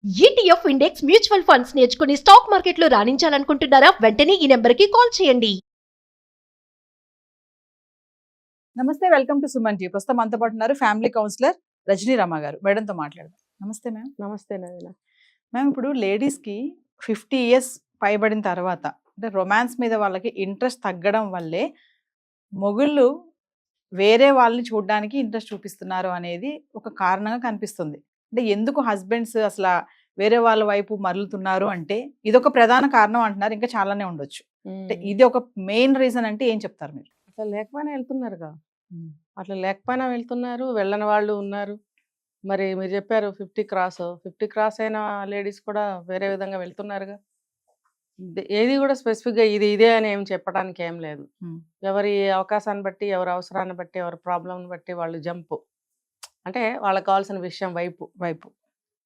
ETF index mutual funds నేర్చుకుని stock మార్కెట్లో రాణించాలనుకుంటున్నారా? వెంటనే ఈ నెంబర్కి కాల్ చేయండి. నమస్తే, వెల్కమ్ టు సుమన్ టీ. ప్రస్తుతం మనతో పాటు ఉన్నారు ఫ్యామిలీ కౌన్సిలర్ రజనీ రమ గారు. మేడంతో మాట్లాడదాం. నమస్తే మ్యామ్. నమస్తే నవీన. మ్యామ్, ఇప్పుడు లేడీస్కి 50 ఇయర్స్ పైబడిన తర్వాత అంటే రొమాన్స్ మీద వాళ్ళకి ఇంట్రెస్ట్ తగ్గడం వల్లే మొగుళ్ళు వేరే వాళ్ళని చూడడానికి ఇంట్రెస్ట్ చూపిస్తున్నారు అనేది ఒక కారణంగా కనిపిస్తుంది. అంటే ఎందుకు హస్బెండ్స్ అసలు వేరే వాళ్ళ వైపు మరలుతున్నారు అంటే ఇదొక ప్రధాన కారణం అంటున్నారు. ఇంకా చాలానే ఉండొచ్చు. అంటే ఇది ఒక మెయిన్ రీజన్ అంటే ఏం చెప్తారు మీరు? అట్లా లేకపోయినా వెళ్తున్నారుగా, అట్లా లేకపోయినా వెళ్తున్నారు, వెళ్ళని వాళ్ళు ఉన్నారు. మరి మీరు చెప్పారు 50 క్రాస్ అయిన లేడీస్ కూడా వేరే విధంగా వెళ్తున్నారుగా. ఏది కూడా స్పెసిఫిక్గా ఇదే అని ఏం చెప్పడానికి ఏం లేదు. ఎవరి అవకాశాన్ని బట్టి, ఎవరి అవసరాన్ని బట్టి, ఎవరి ప్రాబ్లంని బట్టి వాళ్ళు జంప్, అంటే వాళ్ళకి కావాల్సిన విషయం వైపు.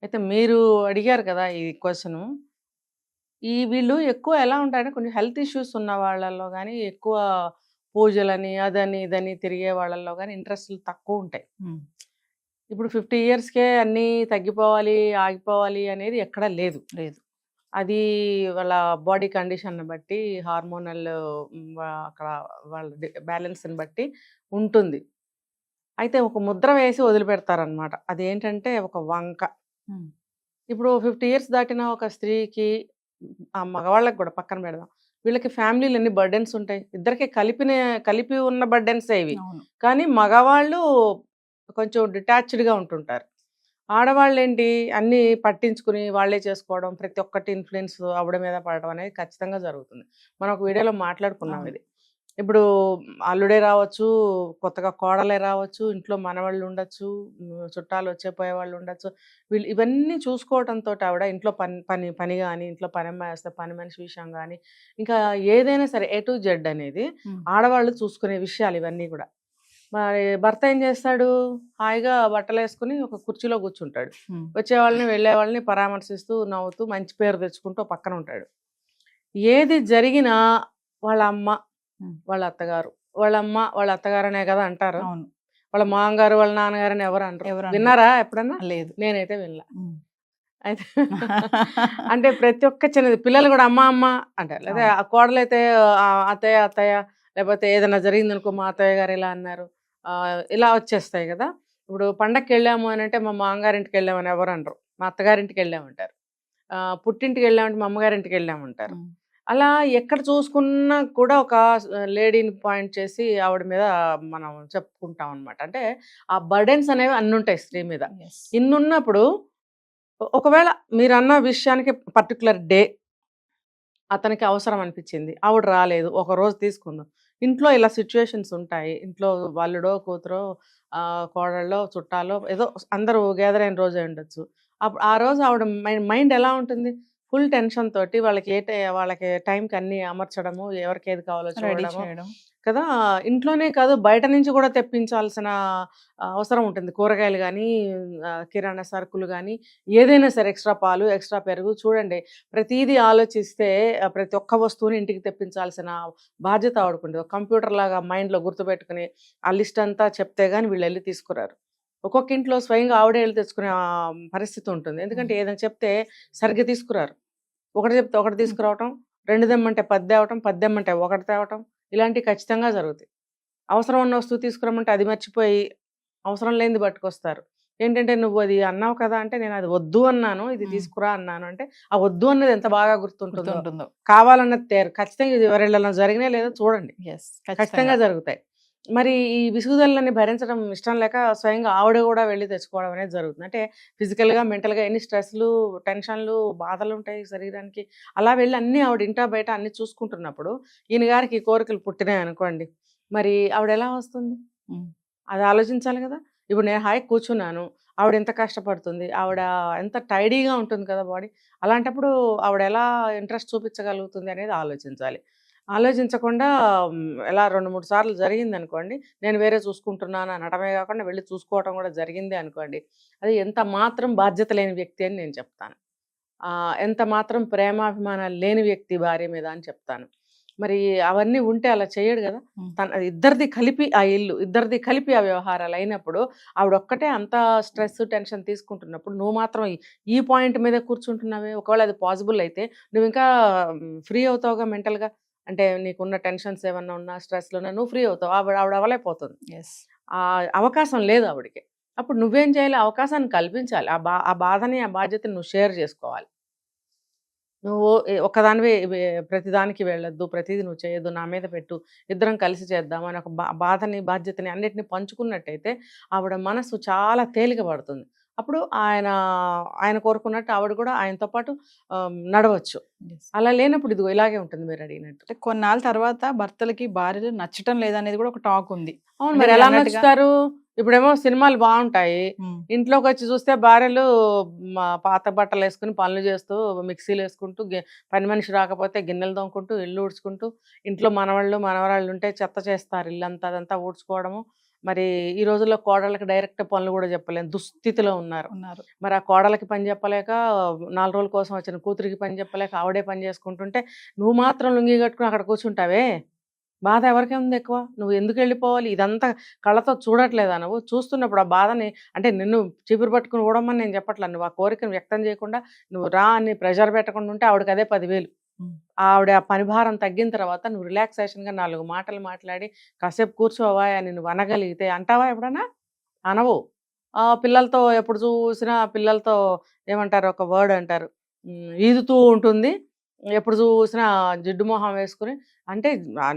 అయితే మీరు అడిగారు కదా ఈ క్వశ్చన్. వీళ్ళు ఎక్కువ ఎలా ఉంటారంటే కొంచెం హెల్త్ ఇష్యూస్ ఉన్న వాళ్ళల్లో కానీ, ఎక్కువ పూజలని అదని ఇదని తిరిగే వాళ్ళల్లో కానీ ఇంట్రెస్ట్లు తక్కువ ఉంటాయి. ఇప్పుడు 50 ఇయర్స్కే అన్నీ తగ్గిపోవాలి, ఆగిపోవాలి అనేది ఎక్కడా లేదు. అది వాళ్ళ బాడీ కండిషన్ బట్టి, హార్మోనల్ అక్కడ వాళ్ళ బ్యాలెన్స్ని బట్టి ఉంటుంది. అయితే ఒక ముద్ర వేసి వదిలిపెడతారనమాట. అదేంటంటే ఒక వంక. ఇప్పుడు 50 ఇయర్స్ దాటిన ఒక స్త్రీకి, ఆ మగవాళ్ళకి కూడా పక్కన పెడదాం, వీళ్ళకి ఫ్యామిలీలు ఎన్ని బర్డెన్స్ ఉంటాయి. ఇద్దరికి కలిపి ఉన్న బర్డెన్సే ఇవి. కానీ మగవాళ్ళు కొంచెం డిటాచ్డ్గా ఉంటుంటారు. ఆడవాళ్ళు ఏంటి, అన్నీ పట్టించుకుని వాళ్ళే చేసుకోవడం, ప్రతి ఒక్కటి ఇన్ఫ్లుయెన్స్ ఆవిడ మీద పడడం అనేది ఖచ్చితంగా జరుగుతుంది. మనం ఒక వీడియోలో మాట్లాడుకున్నాం ఇది. ఇప్పుడు అల్లుడే రావచ్చు, కొత్తగా కోడలే రావచ్చు, ఇంట్లో మనవాళ్ళు ఉండొచ్చు, చుట్టాలు వచ్చే వాళ్ళు ఉండొచ్చు. వీళ్ళు ఇవన్నీ చూసుకోవడంతో ఆవిడ ఇంట్లో పని కానీ, ఇంట్లో పని అమ్మాయి వస్తే పని మనిషి విషయం కానీ, ఇంకా ఏదైనా సరే A to Z అనేది ఆడవాళ్ళు చూసుకునే విషయాలు ఇవన్నీ కూడా. మరి భర్త ఏం చేస్తాడు, హాయిగా బట్టలు వేసుకుని ఒక కుర్చీలో కూర్చుంటాడు. వచ్చేవాళ్ళని వెళ్ళే వాళ్ళని పరామర్శిస్తూ నవ్వుతూ మంచి పేరు తెచ్చుకుంటూ పక్కన ఉంటాడు. ఏది జరిగినా వాళ్ళ అమ్మ, వాళ్ళ అత్తగారు, వాళ్ళ అమ్మ వాళ్ళ అత్తగారు అనే కదా అంటారు. వాళ్ళ మామగారు వాళ్ళ నాన్నగారు అని ఎవరు అంటారు? విన్నారా ఎప్పుడన్నా? లేదు, నేనైతే వినలా. అయితే అంటే ప్రతి ఒక్క చిన్నది పిల్లలు కూడా అమ్మ అమ్మ అంటారు. లేదా ఆ కోడలైతే అత్తయ్య, లేకపోతే ఏదైనా జరిగిందనుకో మా అత్తయ్య గారు ఇలా అన్నారు, ఇలా వచ్చేస్తాయి కదా. ఇప్పుడు పండగకి వెళ్ళాము అని అంటే మా మామగారింటికి వెళ్ళామని ఎవరు అనరు, మా అత్తగారింటికి వెళ్ళామంటారు. పుట్టింటికి వెళ్ళామంటే మా అమ్మగారింటికి వెళ్ళామంటారు. అలా ఎక్కడ చూసుకున్నా కూడా ఒక లేడీని పాయింట్ చేసి ఆవిడ మీద మనం చెప్పుకుంటాం అనమాట. అంటే ఆ బర్డెన్స్ అనేవి అన్ని ఉంటాయి స్త్రీ మీద. ఇన్నున్నప్పుడు ఒకవేళ మీరు అన్న విషయానికి పర్టికులర్ డే అతనికి అవసరం అనిపించింది, ఆవిడ రాలేదు, ఒక రోజు తీసుకుందాం. ఇంట్లో ఇలా సిచ్యువేషన్స్ ఉంటాయి. ఇంట్లో వాళ్ళుడో కూతురో కోడళ్ళో చుట్టాలో ఏదో అందరూ గ్యాదర్ అయిన రోజే ఉండొచ్చు. అప్పుడు ఆ రోజు ఆవిడ మైండ్ ఎలా ఉంటుంది, ఫుల్ టెన్షన్ తోటి వాళ్ళకి టైంకి అన్ని అమర్చడము, ఎవరికి ఏది కావాలో చూడడము కదా. ఇంట్లోనే కాదు బయట నుంచి కూడా తెప్పించాల్సిన అవసరం ఉంటుంది. కూరగాయలు కానీ, కిరాణా సరుకులు కానీ, ఏదైనా సరే, ఎక్స్ట్రా పాలు, ఎక్స్ట్రా పెరుగు. చూడండి, ప్రతిదీ ఆలోచిస్తే ప్రతి ఒక్క వస్తువుని ఇంటికి తెప్పించాల్సిన బాధ్యత ఆవిడకుంటుంది. ఒక కంప్యూటర్ లాగా మైండ్లో గుర్తుపెట్టుకుని ఆ లిస్ట్ అంతా చెప్తే కానీ వీళ్ళు వెళ్ళి తీసుకురారు. ఒక్కొక్క ఇంట్లో స్వయంగా ఆవిడే వెళ్ళి తెచ్చుకునే పరిస్థితి ఉంటుంది. ఎందుకంటే ఏదైనా చెప్తే సరిగ్గా తీసుకురారు. ఒకటి చెప్తే ఒకటి తీసుకురావటం, 2 తెమ్మంటే 10 తేవటం, 10 తెమ్మంటే 1 తేవటం, ఇలాంటివి ఖచ్చితంగా జరుగుతాయి. అవసరం ఉన్న వస్తువు తీసుకురమ్మంటే అది మర్చిపోయి అవసరం లేనిది పట్టుకొస్తారు. ఏంటంటే నువ్వు అది అన్నావు కదా అంటే, నేను అది వద్దు అన్నాను, ఇది తీసుకురా అన్నాను అంటే, ఆ వద్దు అన్నది ఎంత బాగా గుర్తుంటుందో. కావాలన్నది తేరు. ఖచ్చితంగా ఇది ఎవరిళ్ళలో జరిగినా లేదో చూడండి, ఖచ్చితంగా జరుగుతాయి. మరి ఈ విసుగుదలని భరించడం ఇష్టం లేక స్వయంగా ఆవిడ కూడా వెళ్ళి తెచ్చుకోవడం అనేది జరుగుతుంది. అంటే ఫిజికల్గా, మెంటల్గా ఎన్ని స్ట్రెస్లు, టెన్షన్లు, బాధలు ఉంటాయి శరీరానికి. అలా వెళ్ళి అన్నీ ఆవిడ ఇంటా బయట అన్ని చూసుకుంటున్నప్పుడు ఈయన గారికి కోరికలు పుట్టినాయి అనుకోండి, మరి ఆవిడ ఎలా వస్తుంది? అది ఆలోచించాలి కదా. ఇప్పుడు నేను హాయి కూర్చున్నాను, ఆవిడ ఎంత కష్టపడుతుంది, ఆవిడ ఎంత టైడీగా ఉంటుంది కదా బాడీ. అలాంటప్పుడు ఆవిడ ఎలా ఇంట్రెస్ట్ చూపించగలుగుతుంది అనేది ఆలోచించాలి. ఆలోచించకుండా ఎలా 2-3 సార్లు జరిగింది అనుకోండి, నేను వేరే చూసుకుంటున్నాను అనడమే కాకుండా వెళ్ళి చూసుకోవటం కూడా జరిగింది అనుకోండి, అది ఎంత మాత్రం బాధ్యత లేని వ్యక్తి అని నేను చెప్తాను. ఎంత మాత్రం ప్రేమాభిమానాలు లేని వ్యక్తి భార్య మీద అని చెప్తాను. మరి అవన్నీ ఉంటే అలా చేయడు కదా. తన ఇద్దరిది కలిపి ఆ ఇల్లు, ఇద్దరిది కలిపి ఆ వ్యవహారాలు అయినప్పుడు ఆవిడ ఒక్కటే అంత స్ట్రెస్ టెన్షన్ తీసుకుంటున్నప్పుడు నువ్వు మాత్రం ఈ పాయింట్ మీద కూర్చుంటున్నావే. ఒకవేళ అది పాసిబుల్ అయితే నువ్వు ఇంకా ఫ్రీ అవుతావుగా మెంటల్గా. అంటే నీకున్న టెన్షన్స్ ఏమన్నా ఉన్నా స్ట్రెస్లో నువ్వు ఫ్రీ అవుతావు. ఆవిడ అవ్వలేకపోతుంది. ఆ అవకాశం లేదు ఆవిడకి. అప్పుడు నువ్వేం చేయాలి? అవకాశాన్ని కల్పించాలి. ఆ బాధని ఆ బాధ్యతని నువ్వు షేర్ చేసుకోవాలి. నువ్వు ఒక్కదానివే ప్రతిదానికి వెళ్ళొద్దు, ప్రతిదీ నువ్వు చేయొద్దు, నా మీద పెట్టు, ఇద్దరం కలిసి చేద్దాం అని ఒక బాధని బాధ్యతని అన్నిటిని పంచుకున్నట్టయితే ఆవిడ మనసు చాలా తేలిక పడుతుంది. అప్పుడు ఆయన కోరుకున్నట్టు ఆవిడ కూడా ఆయనతో పాటు నడవచ్చు. అలా లేనప్పుడు ఇదిగో ఇలాగే ఉంటుంది మీరు అడిగినట్టు. అంటే కొన్నాళ్ళ తర్వాత భర్తలకి భార్యలు నచ్చటం లేదనేది కూడా ఒక టాక్ ఉంది. అవును, మరి ఎలా నచ్చుతారు? ఇప్పుడేమో సినిమాలు బాగుంటాయి, ఇంట్లోకి వచ్చి చూస్తే భార్యలు పాత బట్టలు వేసుకుని పనులు చేస్తూ మిక్సీలు వేసుకుంటూ పని మనిషి రాకపోతే గిన్నెలు తోముకుంటూ ఇల్లు ఊడ్చుకుంటూ, ఇంట్లో మనవరాళ్ళు ఉంటే చెత్త చేస్తారు, ఇల్లంతా అదంతా ఊడ్చుకోవడము. మరి ఈ రోజుల్లో కోడళ్ళకి డైరెక్ట్ పనులు కూడా చెప్పలేని దుస్థితిలో ఉన్నారు. మరి ఆ కోడలకి పని చెప్పలేక 4 రోజుల కోసం వచ్చిన కూతురికి పని చెప్పలేక ఆవిడే పని చేసుకుంటుంటే నువ్వు మాత్రం లుంగి కట్టుకుని అక్కడ కూర్చుంటావే. బాధ ఎవరికే ఉంది ఎక్కువ? నువ్వు ఎందుకు వెళ్ళిపోవాలి? ఇదంతా కళ్ళతో చూడట్లేదా? నువ్వు చూస్తున్నప్పుడు ఆ బాధని, అంటే నిన్ను చీపురు పట్టుకుని ఊడమని నేను చెప్పట్లా, నువ్వు ఆ కోరికను వ్యక్తం చేయకుండా నువ్వు రా అని ప్రెషర్ పెట్టకుండా ఉంటే ఆవిడకి అదే 10,000. ఆవిడ ఆ పని భారం తగ్గిన తర్వాత నువ్వు రిలాక్సేషన్గా 4 మాటలు మాట్లాడి కాసేపు కూర్చోవా అని నువ్వు అనగలిగితే, అంటావా ఎప్పుడన్నా? అనవు. పిల్లలతో ఎప్పుడు చూసినా పిల్లలతో ఏమంటారు, ఒక వర్డ్ అంటారు, ఈదుతూ ఉంటుంది, ఎప్పుడు చూసినా జిడ్డు మొహం వేసుకుని. అంటే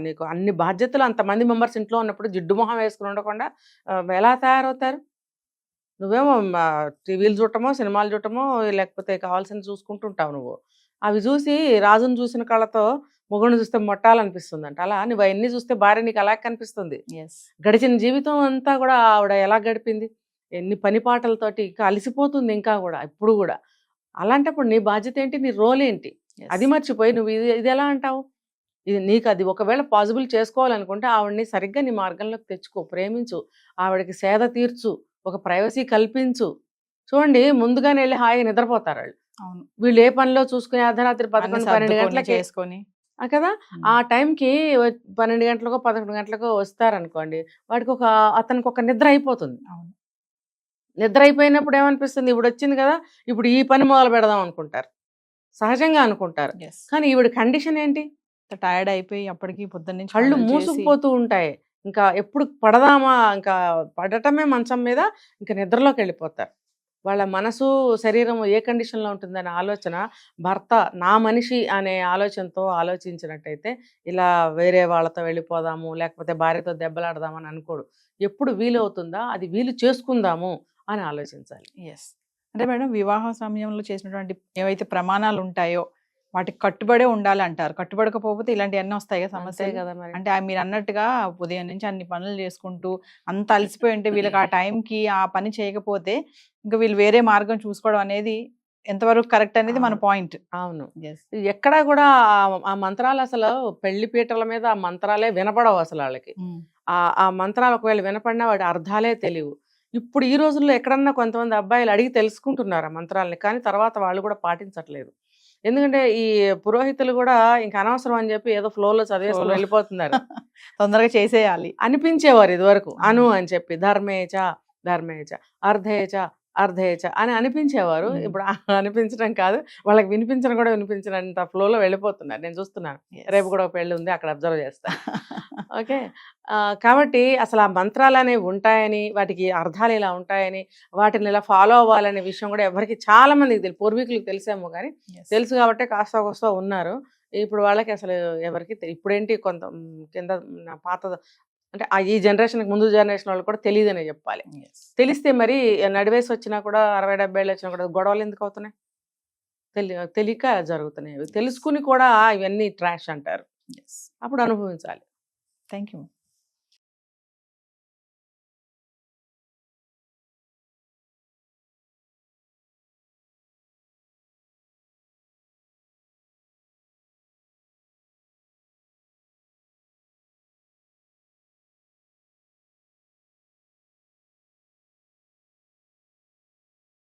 నీకు అన్ని బాధ్యతలు, అంతమంది మెంబర్స్ ఇంట్లో ఉన్నప్పుడు జిడ్డు మొహం వేసుకుని ఉండకుండా ఎలా తయారవుతారు? నువ్వేమో టీవీలు చూడటమో సినిమాలు చూడటమో లేకపోతే కావాల్సింది చూసుకుంటుంటావు నువ్వు. అవి చూసి రాజును చూసిన కళ్ళతో మొగుడిని చూస్తే మొట్టాలనిపిస్తుందంట. అలా నువ్వు అవన్నీ చూస్తే భార్య నీకు అలా కనిపిస్తుంది. గడిచిన జీవితం అంతా కూడా ఆవిడ ఎలా గడిపింది, ఎన్ని పని పాటలతోటి ఇంకా అలసిపోతుంది ఇంకా కూడా ఇప్పుడు కూడా. అలాంటప్పుడు నీ బాధ్యత ఏంటి, నీ రోల్ ఏంటి, అది మర్చిపోయి నువ్వు ఇది ఎలా అంటావు? ఇది నీకు అది ఒకవేళ పాసిబుల్ చేసుకోవాలనుకుంటే ఆవిడని సరిగ్గా నీ మార్గంలోకి తెచ్చుకో, ప్రేమించు, ఆవిడకి సేద తీర్చు, ఒక ప్రైవసీ కల్పించు. చూడండి, ముందుగానే వెళ్ళి హాయిగా నిద్రపోతారు వాళ్ళు. వీళ్ళు ఏ పనిలో చూసుకుని అర్ధరాత్రి 11-12 గంటలకి చేసుకొని కదా, ఆ టైంకి 12 గంటలకో 11 గంటలకో వస్తారనుకోండి, అతనికి ఒక నిద్ర అయిపోతుంది. నిద్ర అయిపోయినప్పుడు ఏమనిపిస్తుంది, ఇప్పుడు వచ్చింది కదా, ఇప్పుడు ఈ పని మొదలు పెడదాం అనుకుంటారు, సహజంగా అనుకుంటారు. కానీ ఈవిడ కండిషన్ ఏంటి, టైర్డ్ అయిపోయి అప్పటికి పొద్దున్న కళ్ళు మూసుకుపోతూ ఉంటాయి. ఇంకా ఎప్పుడు పడదామా, ఇంకా పడటమే మంచం మీద, ఇంకా నిద్రలోకి వెళ్ళిపోతారు. వాళ్ళ మనసు శరీరం ఏ కండిషన్లో ఉంటుందనే ఆలోచన భర్త నా మనిషి అనే ఆలోచనతో ఆలోచించినట్టయితే ఇలా వేరే వాళ్ళతో వెళ్ళిపోదాము లేకపోతే భార్యతో దెబ్బలాడదామని అనుకోడు. ఎప్పుడు వీలవుతుందా అది వీలు చేసుకుందాము అని ఆలోచించాలి. అంటే మేడం, వివాహ సమయంలో చేసినటువంటి ఏవైతే ప్రమాణాలు ఉంటాయో వాటికి కట్టుబడే ఉండాలి అంటారు. కట్టుబడకపోతే ఇలాంటివన్నీ వస్తాయి కదా సమస్యలు కదా. మరి అంటే మీరు అన్నట్టుగా ఉదయం నుంచి అన్ని పనులు చేసుకుంటూ అంత అలసిపోయి ఉంటే వీళ్ళకి ఆ టైంకి ఆ పని చేయకపోతే ఇంకా వీళ్ళు వేరే మార్గం చూసుకోవడం అనేది ఎంతవరకు కరెక్ట్ అనేది మన పాయింట్. అవును, ఎక్కడా కూడా ఆ మంత్రాలు అసలు పెళ్లి పీటల మీద ఆ మంత్రాలే వినపడవు అసలు వాళ్ళకి. ఆ మంత్రాలు ఒకవేళ వినపడినా వాటి అర్థాలే తెలియవు. ఇప్పుడు ఈ రోజుల్లో ఎక్కడన్నా కొంతమంది అబ్బాయిలు అడిగి తెలుసుకుంటున్నారు ఆ మంత్రాలని, కానీ తర్వాత వాళ్ళు కూడా పాటించట్లేదు. ఎందుకంటే ఈ పురోహితులు కూడా ఇంకా అనవసరం అని చెప్పి ఏదో ఫ్లోలో చదివేసుకుని వెళ్ళిపోతున్నారు. తొందరగా చేసేయాలి అనిపించేవారు ఇదివరకు, అను అని చెప్పి ధర్మేచ ధర్మేచ అర్ధేచ అర్ధేచ అని అనిపించేవారు. ఇప్పుడు అనిపించడం కాదు, వాళ్ళకి వినిపించడం కూడా వినిపించినంత ఫ్లోలో వెళ్ళిపోతున్నారు. నేను చూస్తున్నాను, రేపు కూడా ఒక పెళ్ళి ఉంది, అక్కడ అబ్జర్వ్ చేస్తాను. ఓకే, కాబట్టి అసలు ఆ మంత్రాలు అనేవి ఉంటాయని, వాటికి అర్థాలు ఇలా ఉంటాయని, వాటిని ఇలా ఫాలో అవ్వాలనే విషయం కూడా ఎవరికి చాలా మందికి తెలియదు. పూర్వీకులకు తెలిసేమో కానీ తెలుసు కాబట్టి కాస్త కోస్తా ఉన్నారు. ఇప్పుడు వాళ్ళకి అసలు ఎవరికి ఇప్పుడేంటి కొంత కింద పాత అంటే ఈ జనరేషన్కి ముందు జనరేషన్ వాళ్ళు కూడా తెలియదనే చెప్పాలి. తెలిస్తే మరి నడివేసి వచ్చినా కూడా 60-70 ఏళ్ళు వచ్చినా కూడా గొడవలు ఎందుకు అవుతున్నాయి? తెలియక జరుగుతున్నాయి. తెలుసుకుని కూడా ఇవన్నీ ట్రాష్ అంటారు. అప్పుడు అనుభవించాలి. Thank you.